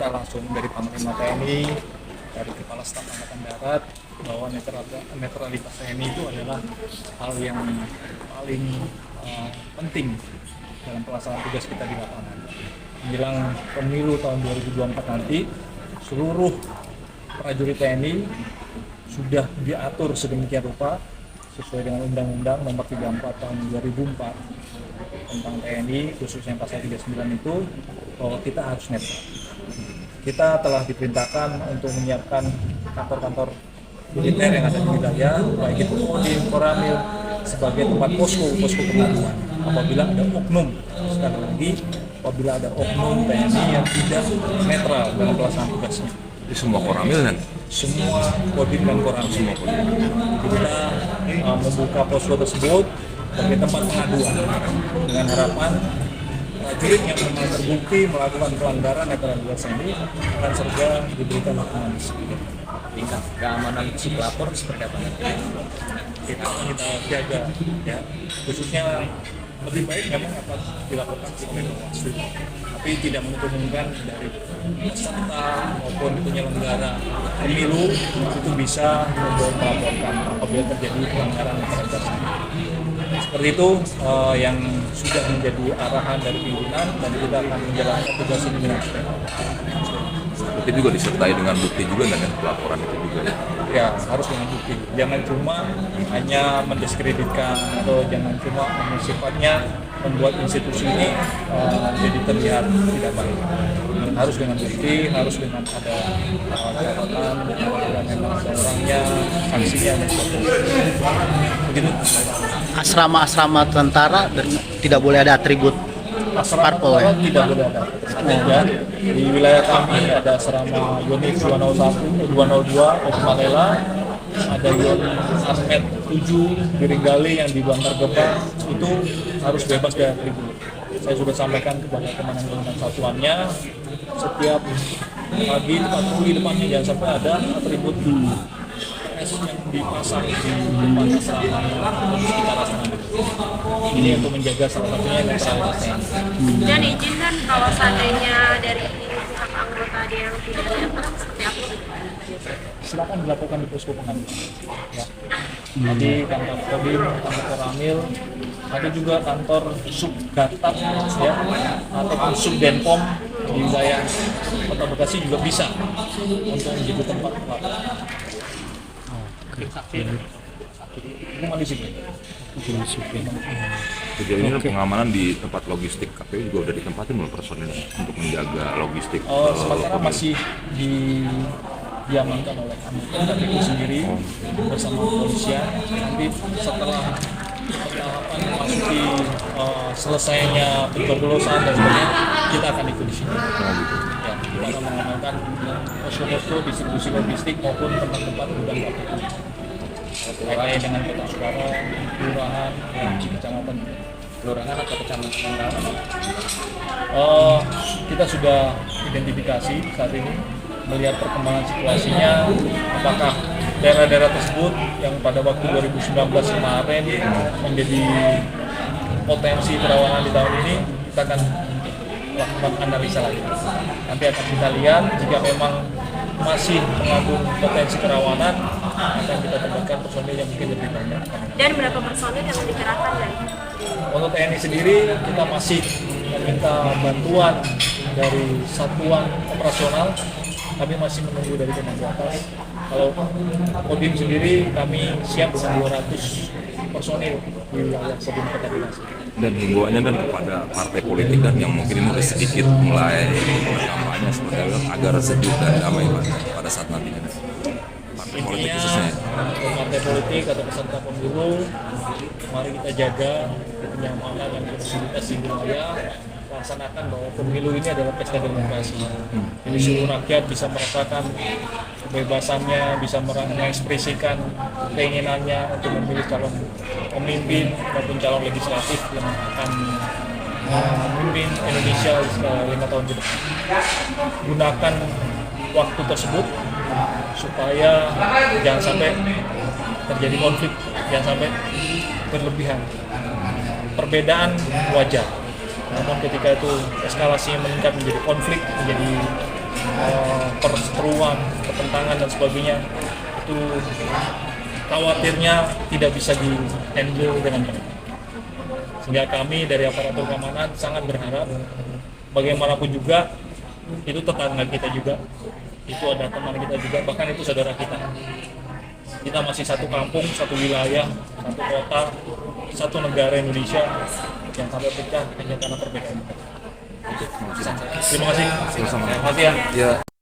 perintah langsung dari Panglima TNI, dari Kepala Staf Angkatan Darat, bahwa netralitas TNI itu adalah hal yang paling penting dalam pelaksanaan tugas kita di lapangan. Menjelang pemilu tahun 2024 nanti, seluruh prajurit TNI sudah diatur sedemikian rupa sesuai dengan Undang-Undang Nomor 34 Tahun 2004 tentang TNI, khususnya pasal 39 itu, bahwa kita harus netral. Kita telah diperintahkan untuk menyiapkan kantor-kantor militer yang ada di wilayah, baik itu Kodim, Koramil, sebagai tempat posko pengaduan. Apabila ada oknum, sekali lagi, apabila ada oknum TNI yang tidak netral dalam pelaksanaan tugasnya. Di semua Koramil kan? Semua Kodim dan Koramil. Semua Kodim. Kita membuka posko tersebut sebagai tempat pengaduan dengan harapan prajurit yang memang terbukti melakukan pelanggaran netralitas ini akan segera diberikan hukuman. Tingkat keamanan si pelapor seperti apa? Kita jaga, ya, khususnya lebih baik memang akan dilakukan oleh Bawaslu, tapi tidak menutup-kemungkinan dari peserta maupun penyelenggara pemilu itu bisa melaporkan apabila terjadi pelanggaran netralitas. Seperti itu yang sudah menjadi arahan dari pimpinan, dan kita akan menjalankan tugas ini dengan baik. Itu juga disertai dengan bukti juga dan pelaporan itu juga. Ya, harus dengan bukti. Jangan cuma hanya mendiskreditkan atau jangan cuma sifatnya membuat institusi ini jadi terlihat tidak baik. Harus dengan bukti, harus dengan ada catatan, apabila memang ada orangnya, sanksinya, dan sebagainya. Begitu. Asrama-asrama tentara dan tidak boleh ada atribut parpol ya? Tidak boleh ada. Ya, di wilayah kami ada asrama Yonif 201, 202, Malela, ada Yonif Asmet 7, Biringgali yang di Bantar Gebang, itu harus bebas dari atribut. Saya sudah sampaikan kepada komandan-komandan satuannya, setiap pagi patroli depannya jangan sampai ada atribut yang dipasang di depan asrama atau di sekitar asrama. Ini untuk menjaga salah satunya netralitasnya. Dan izinkan kalau seandainya dari pihak anggota ada yang tidak netral seperti apa? Silakan dilakukan di posko pengaduan. Ya. Jadi kantor Kodim, kantor Koramil, ada juga kantor Subgatat, ya, ataupun Subdenpom di wilayah Kota Bekasi juga bisa untuk menjadi tempat pelapor. Hukuman disiplin. Sejauh ini pengamanan di tempat logistik KPU juga udah ditempatin belum personil untuk menjaga logistik? Sementara masih diamankan oleh anggota KPU sendiri bersama kepolisian. Nanti setelah tahapan memasuki selesainya pencoblosan dan sebagainya, kita akan ikut di sini. Ya, kita akan mengamankan posko-posko distribusi logistik maupun tempat-tempat gudang KPU. Kaitannya dengan kotak suara, kelurahan, kecamatan. Kelurahan atau kecamatan? Kita sudah identifikasi saat ini, melihat perkembangan situasinya, apakah daerah-daerah tersebut yang pada waktu 2019 kemarin menjadi potensi kerawanan di tahun ini, kita akan lakukan analisa lagi. Nanti akan kita lihat jika memang masih mengandung potensi kerawanan, akan kita tempatkan personil yang mungkin lebih banyak. Dan berapa personil yang dikerahkan dari? Untuk TNI sendiri kita masih meminta bantuan dari satuan operasional. Kami masih menunggu dari komando atas. Kalau Kodim sendiri kami siap dengan 200 personil di wilayah Kodim Kota Bekasi. Dan himbauannya dan kepada partai politik kan yang mungkin ini udah sedikit mulai berkampanye seperti itu agar sejuk dan damai pada saat nantinya. Partai politik khususnya. Untuk partai politik atau peserta pemilu, mari kita jaga kenyamanan dan kondusivitas di wilayah. Laksanakan bahwa pemilu ini adalah pesta demokrasi. Jadi seluruh rakyat bisa merasakan kebebasannya, bisa mengekspresikan keinginannya untuk memilih calon pemimpin maupun calon legislatif yang akan memimpin Indonesia 5 tahun ke depan. Gunakan waktu tersebut supaya jangan sampai terjadi konflik, jangan sampai berlebihan. Perbedaan wajar. Namun ketika itu eskalasinya meningkat menjadi konflik, menjadi perseteruan, pertentangan dan sebagainya, itu khawatirnya tidak bisa di-handle dengan baik. Sehingga kami dari aparatur keamanan sangat berharap bagaimanapun juga itu tetangga kita juga, itu ada teman kita juga, bahkan itu saudara kita. Kita masih satu kampung, satu wilayah, satu kota, satu negara Indonesia yang sampai pecah hanya karena perbedaan. Terima kasih. Terima kasih ya. Ya.